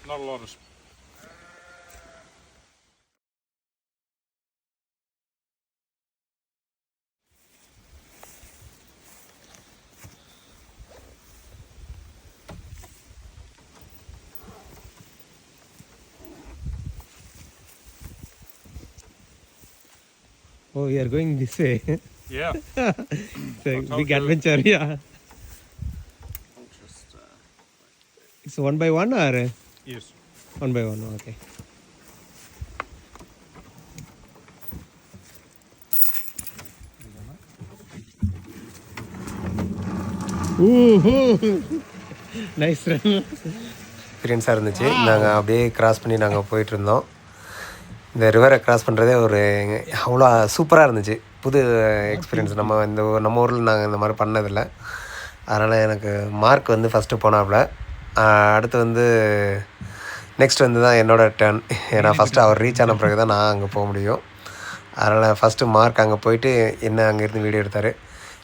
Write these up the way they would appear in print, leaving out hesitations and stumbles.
Not a lot of. Oh, you are going this way. Yeah. It's a told big you. adventure, yeah. I'll just. It's one by one or Yes. one by one? Okay. Nice எக்ஸ்பீரியன்ஸாக இருந்துச்சு. நாங்கள் அப்படியே cross பண்ணி நாங்கள் போயிட்டுருந்தோம். இந்த ரிவரை cross பண்ணுறதே ஒரு அவ்வளோ சூப்பராக இருந்துச்சு. புது எக்ஸ்பீரியன்ஸ். நம்ம ஊரில் நாங்கள் இந்த மாதிரி பண்ணதில்லை. அதனால் எனக்கு மார்க் வந்து ஃபஸ்ட்டு போனாப்புல. அடுத்து வந்து நெக்ஸ்ட் வந்து தான் என்னோடய டர்ன். ஏன்னா ஃபஸ்ட்டு அவர் ரீச் ஆன பிறகு தான் நான் அங்கே போக முடியும். அதனால் ஃபஸ்ட்டு மார்க் அங்கே போயிட்டு என்ன அங்கேருந்து வீடியோ எடுத்தார்.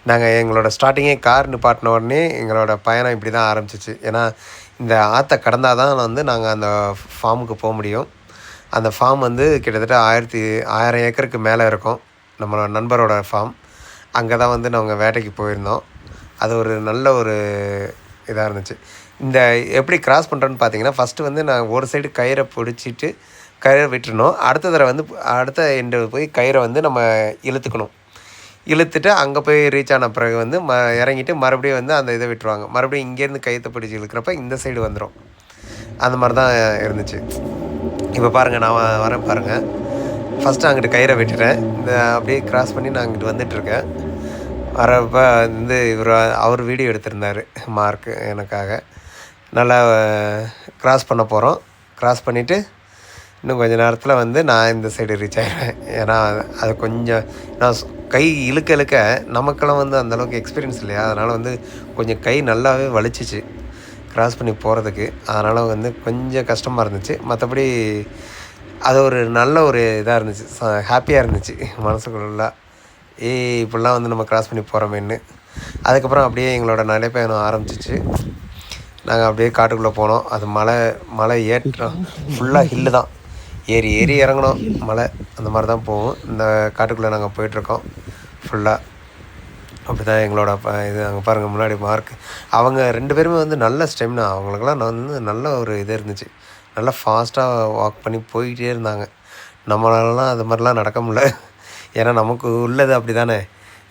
நாங்கள் எங்களோட ஸ்டார்டிங்கே கார் நிப்பாட்டின உடனே எங்களோட பயணம் இப்படி தான் ஆரம்பிச்சிச்சு. ஏன்னா இந்த ஆற்றை கடந்தால் தான் வந்து நாங்கள் அந்த ஃபார்முக்கு போக முடியும். அந்த ஃபார்ம் வந்து கிட்டத்தட்ட 1000 ஏக்கருக்கு மேலே இருக்கும். நம்மளோட நண்பரோட ஃபார்ம். அங்கே தான் வந்து நாங்கள் வேட்டைக்கு போயிருந்தோம். அது ஒரு நல்ல ஒரு இதாக இருந்துச்சு. இந்த எப்படி கிராஸ் பண்ணுறோன்னு பார்த்தீங்கன்னா, ஃபஸ்ட்டு வந்து நான் ஒரு சைடு கயிறை பிடிச்சிட்டு கயிறை விட்டுருணும். அடுத்த தடவை வந்து அடுத்த எண்டு போய் கயிறை வந்து நம்ம இழுத்துட்டு அங்கே போய் ரீச் ஆன பிறகு வந்து இறங்கிட்டு மறுபடியும் வந்து அந்த இதை விட்டுருவாங்க. மறுபடியும் இங்கேருந்து கயிற்றை பிடிச்சி இழுக்கிறப்ப இந்த சைடு வந்துடும். அந்த மாதிரி தான் இருந்துச்சு. இப்போ பாருங்கள், நான் வரேன் பாருங்கள். ஃபஸ்ட்டு அங்கிட்டு கயிறை விட்டுட்டேன். இந்த அப்படியே கிராஸ் பண்ணி நான் அங்கிட்டு வந்துட்டுருக்கேன். வரப்போ வந்து அவர் வீடியோ எடுத்திருந்தார் மார்க் எனக்காக. நல்லா கிராஸ் பண்ண போகிறோம். கிராஸ் பண்ணிவிட்டு இன்னும் கொஞ்சம் நேரத்தில் வந்து நான் இந்த சைடு ரீச் ஆகிடுவேன். ஏன்னா அது கொஞ்சம் நான் கை இழுக்க நமக்கெல்லாம் வந்து அந்தளவுக்கு எக்ஸ்பீரியன்ஸ் இல்லையா. அதனால் வந்து கொஞ்சம் கை நல்லாவே வலிச்சிச்சு கிராஸ் பண்ணி போகிறதுக்கு. அதனால் வந்து கொஞ்சம் கஷ்டமாக இருந்துச்சு. மற்றபடி அது ஒரு நல்ல ஒரு இதாக இருந்துச்சு. ஹாப்பியாக இருந்துச்சு மனசுக்குள்ள. இப்படிலாம் வந்து நம்ம கிராஸ் பண்ணி போகிறோமேன்னு. அதுக்கப்புறம் அப்படியே எங்களோட நடைப்பயணம் ஆரம்பிச்சிச்சு. நாங்கள் அப்படியே காட்டுக்குள்ளே போனோம். அது மலை ஏற்றம் ஃபுல்லாக ஹில்லு தான். ஏறி இறங்கணும் மலை. அந்த மாதிரி தான் போவோம். இந்த காட்டுக்குள்ளே நாங்கள் போயிட்டுருக்கோம் ஃபுல்லாக. அப்படி தான் எங்களோட இது. அங்கே பாருங்கள் முன்னாடி மார்க். அவங்க 2 பேருமே வந்து நல்ல ஸ்டெமினா. அவங்களுக்கெல்லாம் நான் வந்து நல்ல ஒரு இது இருந்துச்சு. நல்லா ஃபாஸ்ட்டாக வாக் பண்ணி போயிட்டே இருந்தாங்க. நம்மளாலலாம் அது மாதிரிலாம் நடக்க முடியல. ஏன்னா நமக்கு உள்ளது அப்படி தானே.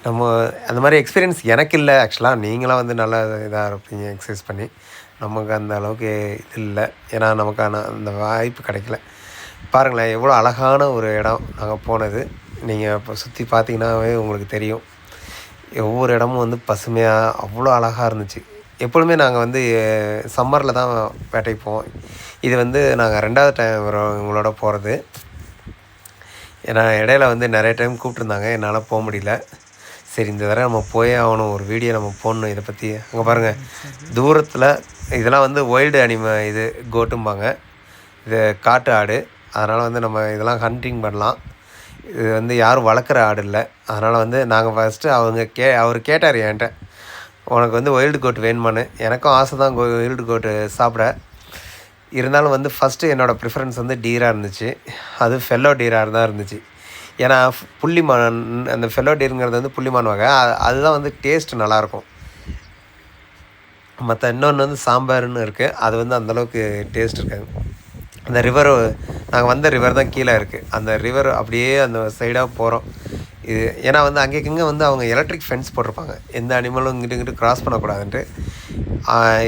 நம்ம அந்த மாதிரி எக்ஸ்பீரியன்ஸ் எனக்கு இல்லை. ஆக்சுவலாக நீங்களாம் வந்து நல்லா இதாக இருப்பீங்க எக்ஸசைஸ் பண்ணி. நமக்கு அந்த அளவுக்கு இது இல்லை. ஏன்னா நமக்கான அந்த வாய்ப்பு கிடைக்கல. பாருங்களேன் எவ்வளோ அழகான ஒரு இடம் நாங்கள் போனது. நீங்கள் இப்போ சுற்றி பார்த்தீங்கன்னாவே உங்களுக்கு தெரியும். ஒவ்வொரு இடமும் வந்து பசுமையாக அவ்வளோ அழகாக இருந்துச்சு. எப்பொழுதுமே நாங்கள் வந்து சம்மரில் தான் வேட்டைக்கு போவோம். இது வந்து நாங்கள் 2வது டைம் உங்களோட போகிறது. ஏன்னா இடையில வந்து நிறைய டைம் கூப்பிட்ருந்தாங்க. என்னால் போக முடியல. சரி, இந்த தடவை நம்ம போயே ஆகணும். ஒரு வீடியோ நம்ம போடணும் இதை பற்றி. அங்கே பாருங்கள் தூரத்தில் இதெல்லாம் வந்து வைல்டு இது கோட்டும்பாங்க. இது காட்டு ஆடு. அதனால் வந்து நம்ம இதெல்லாம் ஹண்டிங் பண்ணலாம். இது வந்து யாரும் வளர்க்குற ஆடு இல்லை. அதனால் வந்து நாங்கள் ஃபஸ்ட்டு அவர் கேட்டார் என்கிட்ட, உனக்கு வந்து வைல்டு கோட் வேணுமான்னு. எனக்கும் ஆசை தான் வைல்டு கோட்டு சாப்பிட. இருந்தாலும் வந்து ஃபஸ்ட்டு என்னோடய ப்ரிஃபரன்ஸ் வந்து டீராக இருந்துச்சு. அது ஃபெல்லோ டீராக தான் இருந்துச்சு. ஏன்னா புள்ளிமான், அந்த ஃபெல்லோ டீருங்கிறது வந்து புள்ளிமான் வகை. அதுதான் வந்து டேஸ்ட்டு நல்லாயிருக்கும். மற்ற இன்னொன்று வந்து சாம்பார்னு இருக்குது. அது வந்து அந்தளவுக்கு டேஸ்ட் இருக்காது. அந்த நாங்கள் வந்த ரிவர் தான் கீழே இருக்குது. அந்த ரிவர் அப்படியே அந்த சைடாக போகிறோம். இது ஏன்னா வந்து அங்கேக்கிங்க வந்து அவங்க எலக்ட்ரிக் ஃபென்ஸ் போட்டிருப்பாங்க. எந்த அனிமலும் இங்கிட்டு கிராஸ் பண்ணக்கூடாதுன்ட்டு.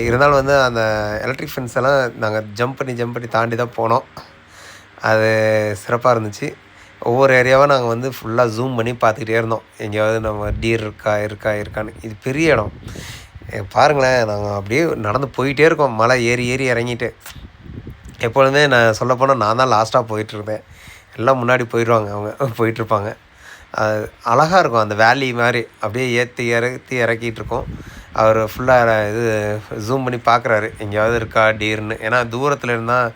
இருந்தாலும் வந்து அந்த எலக்ட்ரிக் ஃபென்ஸ் எல்லாம் நாங்கள் ஜம்ப் பண்ணி தாண்டி தான் போனோம். அது சிறப்பாக இருந்துச்சு. ஒவ்வொரு ஏரியாவாக நாங்கள் வந்து ஃபுல்லாக ஜூம் பண்ணி பார்த்துக்கிட்டே இருந்தோம். எங்கேயாவது நம்ம டீர் இருக்கான்னு. இது பெரிய இடம் பாருங்களேன். நாங்கள் அப்படியே நடந்து போயிட்டே இருக்கோம். மலை ஏறி இறங்கிட்டு. எப்பொழுதுமே நான் சொல்லப்போனால் நான் தான் லாஸ்ட்டாக போயிட்டுருப்பேன். எல்லாம் முன்னாடி போயிடுவாங்க, அவங்க போயிட்டுருப்பாங்க. அது அழகாக இருக்கும். அந்த வேலி மாதிரி அப்படியே ஏற்றி இறக்கிட்டுருக்கோம். அவர் ஃபுல்லாக இது ஜூம் பண்ணி பார்க்குறாரு எங்கேயாவது இருக்கா டீர்னு. ஏன்னா தூரத்தில் இருந்தால்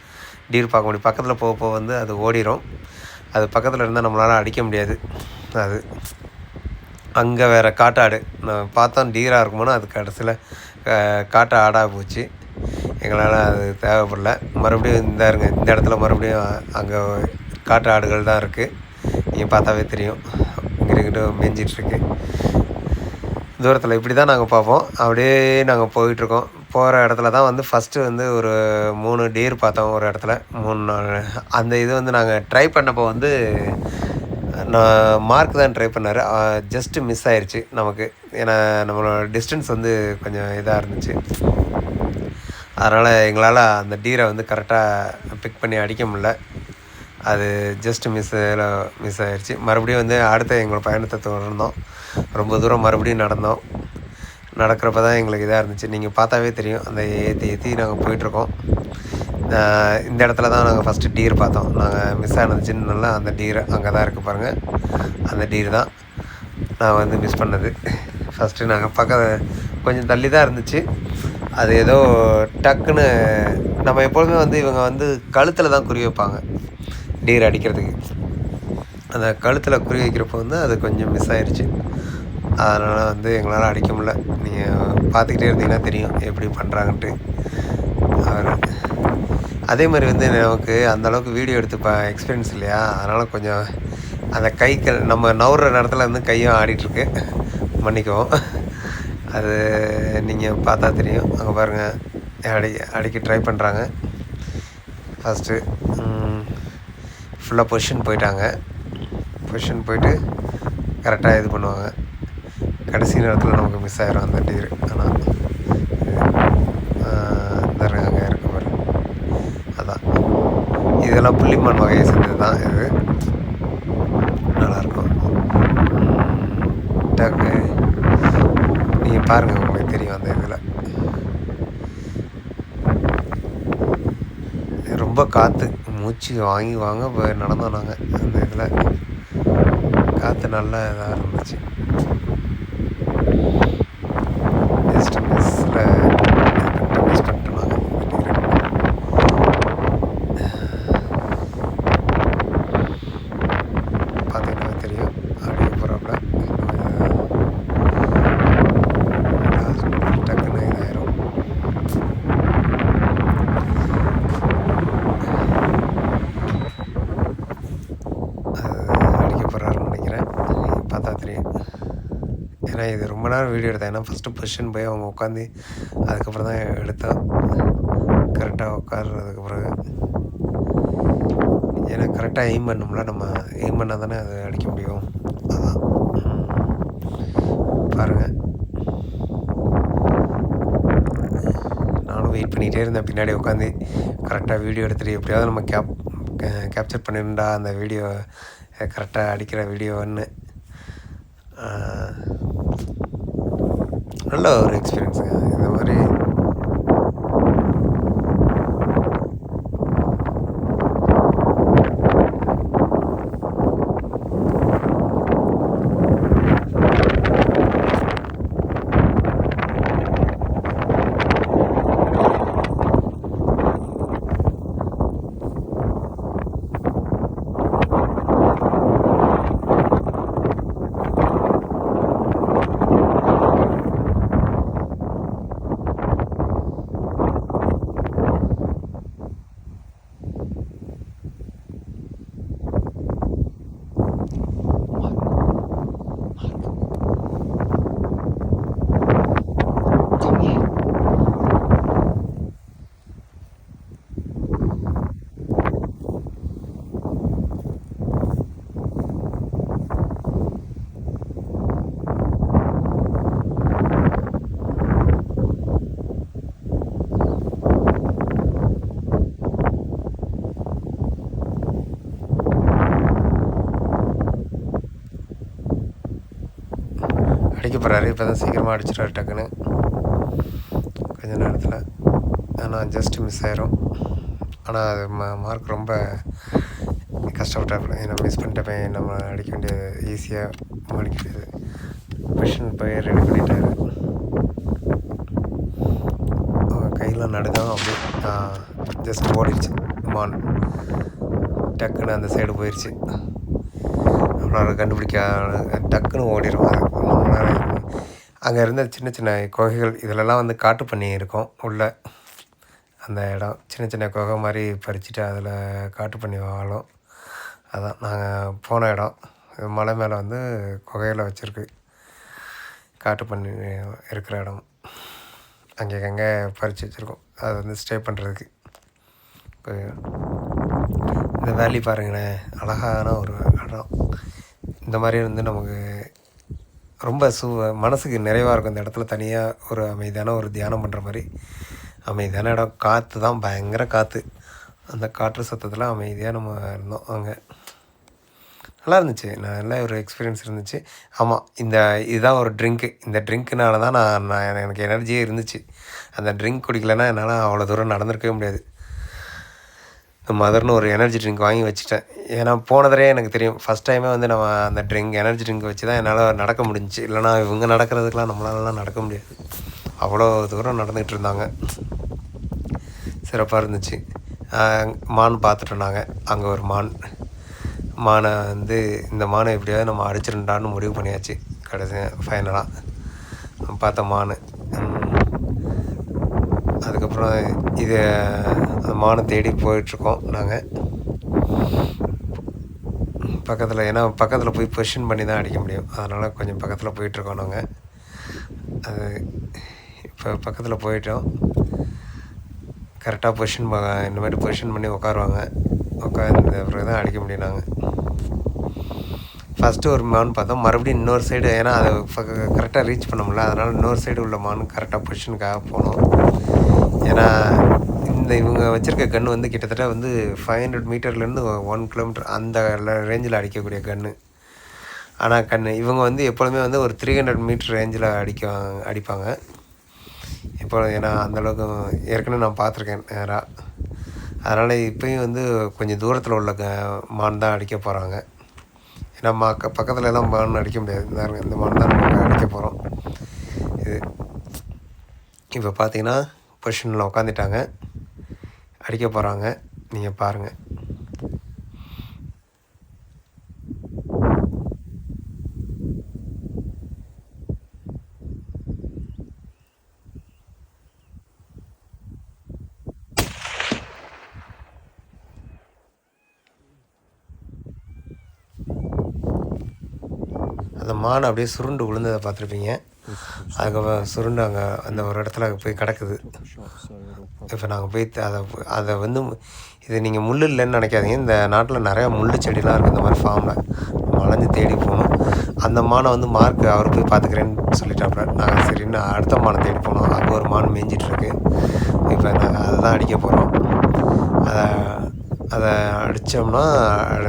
டீர் பார்க்க முடியும். பக்கத்தில் போக வந்து அது ஓடிடும். அது பக்கத்தில் இருந்தால் நம்மளால் அடிக்க முடியாது. அது அங்கே வேறு காட்டாடு. நான் பார்த்தோம் டீராக இருக்குமோன்னு அது கடைசியில் காட்டு ஆடாக போச்சு. எங்களால் அது தேவைப்படல. மறுபடியும் இந்த இடத்துல மறுபடியும் அங்கே காட்டு ஆடுகள் தான் இருக்குது. நீங்கள் பார்த்தாவே தெரியும், இங்கிட்டு மேய்ஞ்சிட்ருக்கு தூரத்தில். இப்படி தான் நாங்கள் பார்ப்போம். அப்படியே நாங்கள் போயிட்டுருக்கோம். போகிற இடத்துல தான் வந்து ஃபஸ்ட்டு வந்து ஒரு 3 டீர் பார்த்தோம் ஒரு இடத்துல. 3 நாள் அந்த இது வந்து நாங்கள் ட்ரை பண்ணப்போ வந்து நான் மார்க் தான் ட்ரை பண்ணார். ஜஸ்ட்டு மிஸ் ஆயிடுச்சு நமக்கு. ஏன்னா நம்மளோட டிஸ்டன்ஸ் வந்து கொஞ்சம் இதாக இருந்துச்சு. அதனால் எங்களால் அந்த டீரை வந்து கரெக்டாக பிக் பண்ணி அடிக்க முடில. அது ஜஸ்ட்டு மிஸ் ஆயிடுச்சு. மறுபடியும் வந்து அடுத்த எங்களோட பயணத்தை தொடர்ந்தோம். ரொம்ப தூரம் மறுபடியும் நடந்தோம். நடக்கிறப்ப தான் எங்களுக்கு இதாக இருந்துச்சு. நீங்கள் பார்த்தாவே தெரியும், அந்த ஏற்றி நாங்கள் போயிட்டுருக்கோம். இந்த இடத்துல தான் நாங்கள் ஃபஸ்ட்டு டீர் பார்த்தோம். நாங்கள் மிஸ் ஆனதுச்சுன்னு அந்த டீர் அங்கே தான் இருக்குது பாருங்கள். அந்த டீர் தான் நான் வந்து மிஸ் பண்ணது. ஃபஸ்ட்டு நாங்கள் கொஞ்சம் தள்ளி தான் இருந்துச்சு. அது ஏதோ டக்குன்னு நம்ம எப்பொழுதுமே வந்து இவங்க வந்து கழுத்தில் தான் குறி வைப்பாங்க டீர் அடிக்கிறதுக்கு. அந்த கழுத்தில் குறி வைக்கிறப்போ வந்து அது கொஞ்சம் மிஸ் ஆயிடுச்சு. அதனால் வந்து எங்களால் அடிக்க முடில. நீங்கள் பார்த்துக்கிட்டே இருந்தீங்கன்னா தெரியும் எப்படி பண்ணுறாங்கன்ட்டு. அதே மாதிரி வந்து நமக்கு அந்தளவுக்கு வீடியோ எடுத்து எக்ஸ்பீரியன்ஸ் இல்லையா, அதனால் கொஞ்சம் அந்த கைகள் நம்ம நவுற நேரத்தில் வந்து கையும் ஆடிட்டுருக்கு, மன்னிக்கவும். அது நீங்கள் பார்த்தா தெரியும். அங்கே பாருங்கள், அடிக்க ட்ரை பண்ணுறாங்க. ஃபஸ்ட்டு ஃபுல்லாக பொசிஷன் போயிட்டாங்க. பொசிஷன் போயிட்டு கரெக்டாக இது பண்ணுவாங்க. கடைசி நேரத்தில் நமக்கு மிஸ் ஆகிரும் அந்த டீர். ஆனால் அங்கே இருக்க பாரு, அதான் இதெல்லாம் புள்ளிமான் வகையை சேர்ந்தது தான். இது நல்லாயிருக்கும். டக்கு நீங்கள் பாருங்கள், உங்களுக்கு தெரியும். அந்த இதில் ரொம்ப காற்று, மூச்சு வாங்க நடந்தோம் நாங்கள். அந்த இதில் காற்று நல்லா இதாக இருந்துச்சு. மிஸ் பண்ணிட்டோம் நாங்கள். பார்த்தீங்கன்னா தெரியும், அப்படியே போகிறாப்புல டக்குன்னு இதாயிரும். அடிக்க போகிறாருன்னு நினைக்கிறேன். பார்த்தா தெரியும். ஏன்னா இது ரொம்ப நேரம் வீடியோ எடுத்தேன். ஏன்னா ஃபஸ்ட்டு பொசிஷன் போய் அவங்க உட்காந்து அதுக்கப்புறம் தான் எடுத்தோம். கரெக்டாக உட்கார்றதுக்கு பிறகு, ஏன்னா கரெக்டாக எய்ம் பண்ணோம்ல, நம்ம எய்ம் பண்ணால் தானே அது அடிக்க முடியும். அதான் பாருங்கள், நானும் வெயிட் பண்ணிகிட்டே இருந்தேன் பின்னாடி உட்காந்து. கரெக்டாக வீடியோ எடுத்துகிட்டு எப்படியாவது நம்ம கேப்சர் பண்ணிருந்தா அந்த வீடியோ கரெக்டாக அடிக்கிற வீடியோன்னு. நல்ல ஒரு எக்ஸ்பீரியன்ஸுங்க இந்த மாதிரி. அடிக்க போகிறாரு. இப்போ தான் சீக்கிரமாக அடிச்சிட்டாரு டக்குன்னு கொஞ்சம் நேரத்தில். ஆனால் ஜஸ்ட்டு மிஸ் ஆயிரும். ஆனால் அது மார்க் ரொம்ப கஷ்டப்பட்டாப்புல. ஏன்னா மிஸ் பண்ணிட்டப்ப நம்ம அடிக்க வேண்டியது ஈஸியாக அடிக்க வேண்டியது. பொசிஷன் போய் ரெடி பண்ணிட்டாரு. கையெல்லாம் நடுதான் அப்படி ஜஸ்ட் ஓடிடுச்சு மான். டக்குன்னு அந்த சைடு போயிடுச்சு. நம்மளால் கண்டுபிடிக்க டக்குன்னு ஓடிடும். அது அங்கே இருந்த சின்ன சின்ன குகைகள் இதிலெல்லாம் வந்து காட்டு பண்ணி இருக்கும் உள்ள. அந்த இடம் சின்ன சின்ன குகை மாதிரி பறிச்சுட்டு அதில் காட்டு பண்ணி வாழும். அதான் நாங்கள் போன இடம். மலை மேலே வந்து குகையில் வச்சுருக்கு காட்டு பண்ணி இருக்கிற இடம். அங்கே பறித்து வச்சுருக்கோம். அது வந்து ஸ்டே பண்ணுறதுக்கு. இப்போ இந்த வேலி பாருங்களேன், அழகான ஒரு இடம். இந்த மாதிரி வந்து நமக்கு ரொம்ப மனசுக்கு நிறைவாக இருக்கும். இந்த இடத்துல தனியாக ஒரு அமைதியான ஒரு தியானம் பண்ணுற மாதிரி அமைதியான இடம். காற்று தான் பயங்கர காற்று. அந்த காற்று சத்தத்தில் அமைதியாக நம்ம இருந்தோம். அங்கே நல்லா இருந்துச்சு. நல்ல ஒரு எக்ஸ்பீரியன்ஸ் இருந்துச்சு. ஆமாம், இதுதான் ஒரு ட்ரிங்க்கு. இந்த ட்ரிங்க்குனால தான் நான் எனக்கு எனர்ஜியே இருந்துச்சு. அந்த ட்ரிங்க் குடிக்கலைன்னா என்னால் அவ்வளோ தூரம் நடந்திருக்கவே முடியாது. மதர்னு ஒரு எனர்ஜி ட்ரிங்க் வாங்கி வச்சுட்டேன். ஏன்னா போனதே எனக்கு தெரியும். ஃபஸ்ட் டைமே வந்து நம்ம அந்த எனர்ஜி ட்ரிங்க் வச்சு தான் என்னால் நடக்க முடிஞ்சிச்சு. இல்லைனா இவங்க நடக்கிறதுக்கெலாம் நம்மளாலலாம் நடக்க முடியாது. அவ்வளோ தூரம் நடந்துகிட்டு இருந்தாங்க. சிறப்பாக இருந்துச்சு. மான் பார்த்துட்டோம் நாங்கள். அங்கே ஒரு மானை வந்து இந்த மானை எப்படியாவது நம்ம அடிச்சிருண்டான்னு முடிவு பண்ணியாச்சு. கடைசி ஃபைனலாக பார்த்த மான். அதுக்கப்புறம் அந்த மானை தேடி போயிட்டுருக்கோம் நாங்கள். பக்கத்தில், ஏன்னா பக்கத்தில் போய் பொசிஷன் பண்ணி தான் அடிக்க முடியும். அதனால் கொஞ்சம் பக்கத்தில் போயிட்டுருக்கோம் நாங்கள். அது இப்போ பக்கத்தில் போயிட்டோம். கரெக்டாக இந்த மாதிரி பொசிஷன் பண்ணி உட்காருவாங்க. உட்காந்து பிறகு தான் அடிக்க முடியும். நாங்கள் ஃபஸ்ட்டு ஒரு மான் பார்த்தோம். மறுபடியும் இன்னொரு சைடு, ஏன்னா அதை கரெக்டாக ரீச் பண்ண முடியல. அதனால் இன்னொரு சைடு உள்ள மான் கரெக்டாக பொசிஷனுக்காக போனோம். ஏன்னா இவங்க வச்சுருக்க கன்று வந்து கிட்டத்தட்ட வந்து 500 மீட்டர்லேருந்து 1 கிலோமீட்டர் அந்த ரேஞ்சில் அடிக்கக்கூடிய கன்று. ஆனால் இவங்க வந்து எப்பொழுதுமே வந்து ஒரு 300 மீட்டர் ரேஞ்சில் அடிப்பாங்க இப்போ. ஏன்னா அந்தளவுக்கு ஏற்கனவே நான் பார்த்துருக்கேன் நேராக. அதனால் இப்போயும் வந்து கொஞ்சம் தூரத்தில் உள்ள மான் தான் அடிக்க போகிறாங்க. ஏன்னா பக்கத்தில் எல்லாம் மான் அடிக்க முடியாது. இந்த மான் தான் நம்ம அடிக்க போகிறோம். இது இப்போ பார்த்தீங்கன்னா பொசிஷனில் உட்காந்துட்டாங்க, அடிக்க போகிறாங்க. நீங்கள் பாருங்கள். அந்த மான் அப்படியே சுருண்டு விழுந்ததை பார்த்துருப்பீங்க. அதுக்கப்புறம் சுருண்டு அங்கே அந்த ஒரு இடத்துல போய் கிடக்குது. இப்போ நாங்கள் போய் அதை வந்து இது நீங்கள் முள் இல்லைன்னு நினைக்காதீங்க. இந்த நாட்டில் நிறையா முள் செடிலாம் இருக்குது. இந்த மாதிரி ஃபார்மில் வளைஞ்சு தேடி போகணும். அந்த மானை வந்து அவர் போய் பார்த்துக்கிறேன்னு சொல்லிட்டாப்புல. நாங்கள் சரின்னு அடுத்த மானை தேடி போனோம். அங்கே ஒரு மான் மேய்ஞ்சிட்ருக்கு. இப்போ நாங்கள் அதை தான் அடிக்க போகிறோம். அதை அடித்தோம்னா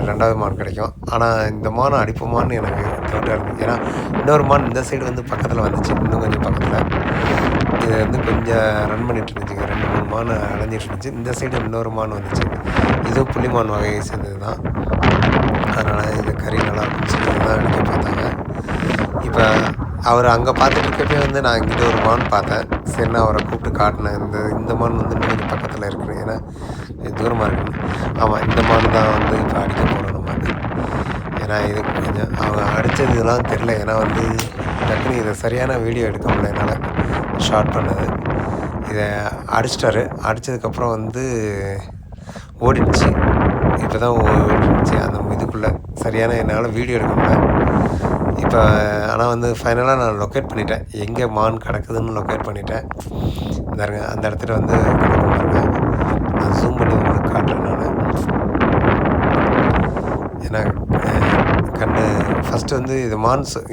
ரெண்டாவது மான் கிடைக்கும். ஆனால் இந்த மானை அடிப்போமான்னு எனக்கு டவுட்டாக இருக்குது. ஏன்னா இன்னொரு மான் இந்த சைடு வந்து பக்கத்தில் வந்துச்சு, இன்னும் கொஞ்சம் பக்கத்தில். இது வந்து கொஞ்சம் ரன் பண்ணிகிட்டு இருந்துச்சுங்க. 2-3 மான் அலைஞ்சிட்டு இருந்துச்சு. இந்த சைடு இன்னொரு மான் வந்துச்சு. இதுவும் புள்ளிமான் வகையை சேர்ந்தது தான். அதனால் இது கறி நல்லா இருந்துச்சு. இதுதான் அடிக்க பார்த்தாங்க. இப்போ அவர் அங்கே பார்த்துட்டு இருக்கப்பே வந்து நான் இங்கிட்ட ஒரு மான் பார்த்தேன். சரி, நான் அவரை கூப்பிட்டு காட்டினேன். இந்த மான் வந்து இன்னும் கொஞ்சம் பக்கத்தில் இருக்குது, ஏன்னா தூரமாக இருக்குன்னு. ஆமாம், இந்த மான் தான் வந்து இப்போ அடிக்க போகிறோம் நம்ம. ஏன்னா இது கொஞ்சம் அவங்க அடித்தது இதெல்லாம் தெரில. ஏன்னா வந்து டக்குனு இதை சரியான வீடியோ எடுக்க முடியல என்னால், ஷார்ட் பண்ணது. இதை அடிச்சிட்டாரு. அடித்ததுக்கப்புறம் வந்து ஓடிடுச்சு. இப்போ தான் ஓடிடுச்சு அந்த இதுக்குள்ளே. சரியான என்னால் வீடியோ எடுக்க முடியல இப்போ. ஆனால் வந்து ஃபைனலாக நான் லொக்கேட் பண்ணிட்டேன். எங்கே மான் கிடக்குதுன்னு லொக்கேட் பண்ணிட்டேன். இந்தாருங்க, அந்த இடத்துல வந்து கிடக்குங்க. நான் ஜூம் பண்ணி உங்களுக்கு காட்டுறேன் நான். ஏன்னா ஃபஸ்ட்டு வந்து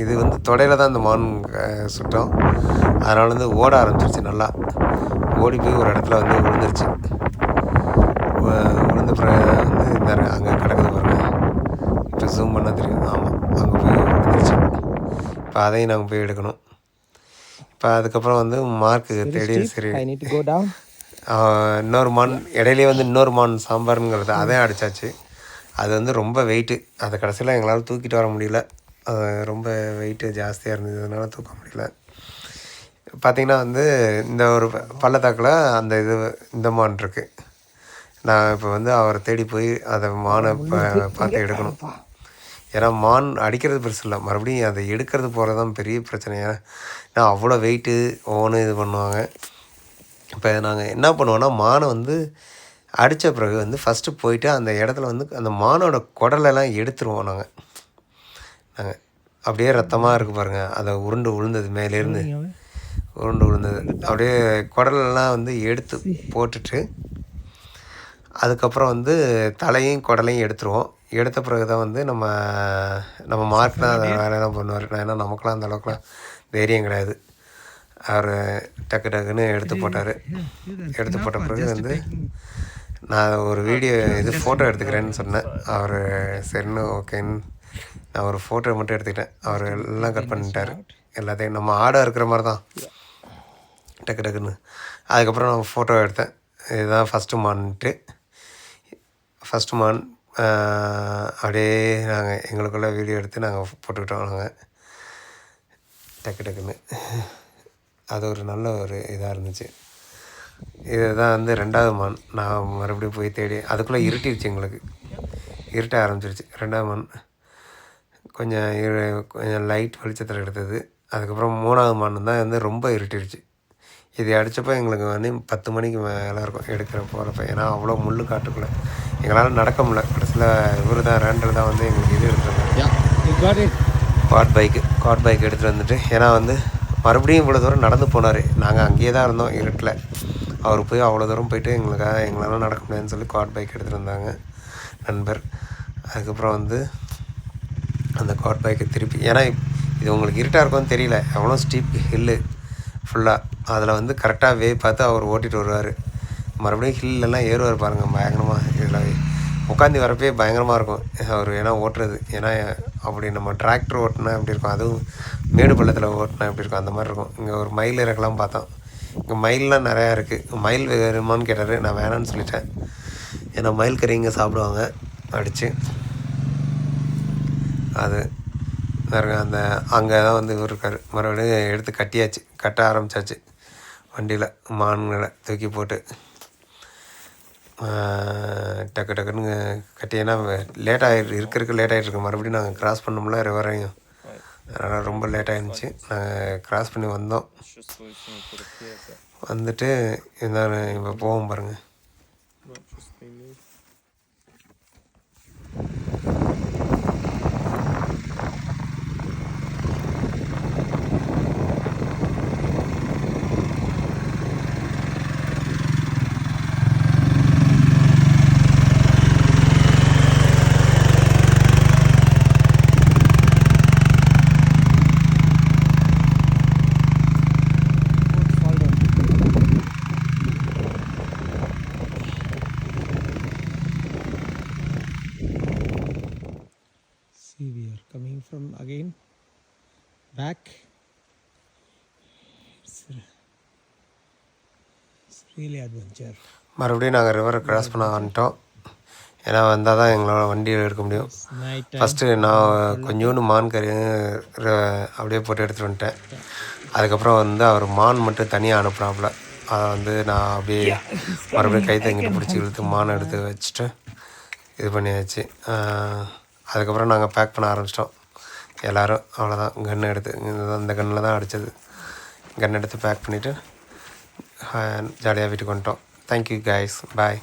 இது வந்து தொடையில் தான் இந்த மான் சுட்டோம். அதனால் வந்து ஓட ஆரம்பிச்சிருச்சு. நல்லா ஓடி போய் ஒரு இடத்துல வந்து விழுந்துருச்சு. விழுந்த பிறகு வந்து இந்த அங்கே கிடக்குது பாருங்க. இப்போ ஜூம் பண்ணால் தெரியும். ஆமாம், அங்கே போய் விழுந்துருச்சு. இப்போ அதையும் நாங்கள் போய் எடுக்கணும். இப்போ அதுக்கப்புறம் வந்து மார்க்கு தேடி சரி இன்னொரு மான் இடையிலே வந்து இன்னொரு மான் சாம்பாருங்கிறது அதையும் அடித்தாச்சு. அது வந்து ரொம்ப வெயிட்டு. அதை கடைசியில் எங்களால் தூக்கிட்டு வர முடியல. அது ரொம்ப வெயிட்டு ஜாஸ்தியாக இருந்ததுனால தூக்க முடியல. பார்த்திங்கன்னா வந்து இந்த ஒரு பள்ளத்தாக்கில் இந்த மான் இருக்குது. நான் இப்போ வந்து அவரை தேடி போய் அதை மானை பார்த்து எடுக்கணும். ஏன்னா மான் அடிக்கிறது பெருசு இல்லை, மறுபடியும் அதை எடுக்கிறது போகிறது தான் பெரிய பிரச்சனையாக. ஏன்னா அவ்வளோ வெயிட்டு ஒவ்வொன்றும் இது பண்ணுவாங்க. இப்போ நாங்கள் என்ன பண்ணுவோன்னா மானை வந்து அடித்த பிறகு வந்து ஃபஸ்ட்டு போயிட்டு அந்த இடத்துல வந்து அந்த மானோட குடலெல்லாம் எடுத்துருவோம் நாங்கள் அப்படியே ரத்தமாக இருக்குது பாருங்கள், அதை உருண்டு விழுந்தது மேலேருந்து உருண்டு விழுந்தது அப்படியே குடலெல்லாம் வந்து எடுத்து போட்டுட்டு அதுக்கப்புறம் வந்து தலையும் குடலையும் எடுத்துருவோம். எடுத்த பிறகு தான் வந்து நம்ம மார்க் தான் அதை வேலையெல்லாம் பண்ணுவார். ஏன்னா நமக்குலாம் அந்த அளவுக்குலாம் தைரியம் கிடையாது. அவர் டக்கு டக்குன்னு எடுத்து போட்டார். எடுத்து போட்ட பிறகு வந்து நான் ஒரு வீடியோ ஃபோட்டோ எடுத்துக்கிறேன்னு சொன்னேன். அவர் சரின்னு ஓகேன்னு நான் ஒரு ஃபோட்டோ மட்டும் எடுத்துக்கிட்டேன். அவர் எல்லாம் கட் பண்ணிட்டார். எல்லாத்தையும் நம்ம ஆடாக இருக்கிற மாதிரி தான் டக்கு டக்குன்னு. அதுக்கப்புறம் நான் ஃபோட்டோ எடுத்தேன். இதுதான் ஃபஸ்ட்டு மான் அப்படியே நாங்கள் எங்களுக்குள்ளே வீடியோ எடுத்து நாங்கள் போட்டுக்கிட்டோம். நாங்கள் டக்குன்னு அது ஒரு நல்ல ஒரு இதாக இருந்துச்சு. இதுதான் வந்து 2வது மான். நான் மறுபடியும் போய் தேடி அதுக்குள்ளே இருட்டிடுச்சு, எங்களுக்கு இருட்ட ஆரம்பிச்சிருச்சு. 2வது மான் கொஞ்சம் லைட் வெளிச்சத்தில் எடுத்தது. அதுக்கப்புறம் 3வது மான் தான் வந்து ரொம்ப இருட்டிடுச்சு. இது அடித்தப்போ எங்களுக்கு வந்து 10 மணிக்கு மேலே இருக்கும் எடுக்கிற போகிறப்ப. ஏன்னா அவ்வளோ முள் காட்டுக்குள்ளே எங்களால் நடக்க முடியல. கடைசியில் இவர் தான் ரேண்டல் தான் வந்து எங்களுக்கு இது எடுத்துருந்தாங்க, குவாட் பைக் எடுத்துகிட்டு வந்துட்டு. ஏன்னா வந்து மறுபடியும் இவ்வளோ தூரம் நடந்து போனார். நாங்கள் அங்கேயே தான் இருந்தோம் இருட்டில். அவர் போய் அவ்வளோ தூரம் போயிட்டு எங்களால் நடக்க முடியாதுன்னு சொல்லி குவாட் பைக் எடுத்துகிட்டு வந்தாங்க நண்பர். அதுக்கப்புறம் வந்து அந்த குவாட் பைக்கை திருப்பி, ஏன்னா இது உங்களுக்கு இருட்டாக இருக்கும்னு தெரியல, எவ்வளோ ஸ்டீப் ஹில்லு ஃபுல்லாக. அதில் வந்து கரெக்டாக வே பார்த்து அவர் ஓட்டிகிட்டு வருவார். மறுபடியும் ஹில்லெல்லாம் ஏறுவார் பாருங்கள், பயங்கரமாக. இதில் உட்காந்து வரப்பே பயங்கரமாக இருக்கும் அவர் ஏன்னா ஓட்டுறது. ஏன்னா அப்படி நம்ம டிராக்டர் ஓட்டினா எப்படி இருக்கும், அதுவும் மேடு பள்ளத்தில் ஓட்டினா எப்படி இருக்கும், அந்த மாதிரி இருக்கும். இங்கே ஒரு மயில் இறக்கலாம் பார்த்தோம். இங்கே மயிலெலாம் நிறையா இருக்குது. மயில் வேணுமான்னு கேட்டார். நான் வேணான்னு சொல்லிட்டேன். ஏன்னா மயில் கறி இங்கே சாப்பிடுவாங்க அடித்து. அது அந்த அங்கே தான் வந்து இவர் இருக்கார். மறுபடியும் எடுத்து கட்ட ஆரம்பித்தாச்சு வண்டியில். மான்களை தூக்கி போட்டு டக்குன்னு கட்டினா இருக்கிறதுக்கு லேட் ஆகிட்டுருக்கு. மறுபடியும் நாங்கள் க்ராஸ் பண்ணோம்ல ரிவரையும், அதனால் ரொம்ப லேட் ஆகிருந்துச்சி. நாங்கள் க்ராஸ் பண்ணி வந்தோம். வந்துட்டு இப்போ போவோம் பாருங்கள். We are coming from again back. It's really adventure. மறுபடியும் நாங்கள் ரிவரை கிராஸ் பண்ண வந்துட்டோம். ஏன்னா வந்தால் தான் எங்களால் வண்டியில் எடுக்க முடியும். ஃபஸ்ட்டு நான் கொஞ்சோண்டு மான் கறி அப்படியே போட்டு எடுத்துகிட்டு வந்துட்டேன். அதுக்கப்புறம் வந்து அவர் மான் மட்டும் தனியாக அனுப்புனாப்புல. அதை வந்து நான் அப்படியே மறுபடியும் கை தங்கிட்டு பிடிச்சி இழுத்து மானை எடுத்து வச்சுட்டு இது பண்ணியாச்சு. அதுக்கப்புறம் நாங்கள் பேக் பண்ண ஆரம்பிச்சிட்டோம் எல்லோரும். அவ்வளோதான், கன்று எடுத்து இந்த கன்னில் தான் அடித்தது. கன் எடுத்து பேக் பண்ணிவிட்டு ஜாலியாக வீட்டுக்கு வந்துட்டோம். தேங்க்யூ கைஸ், பாய்.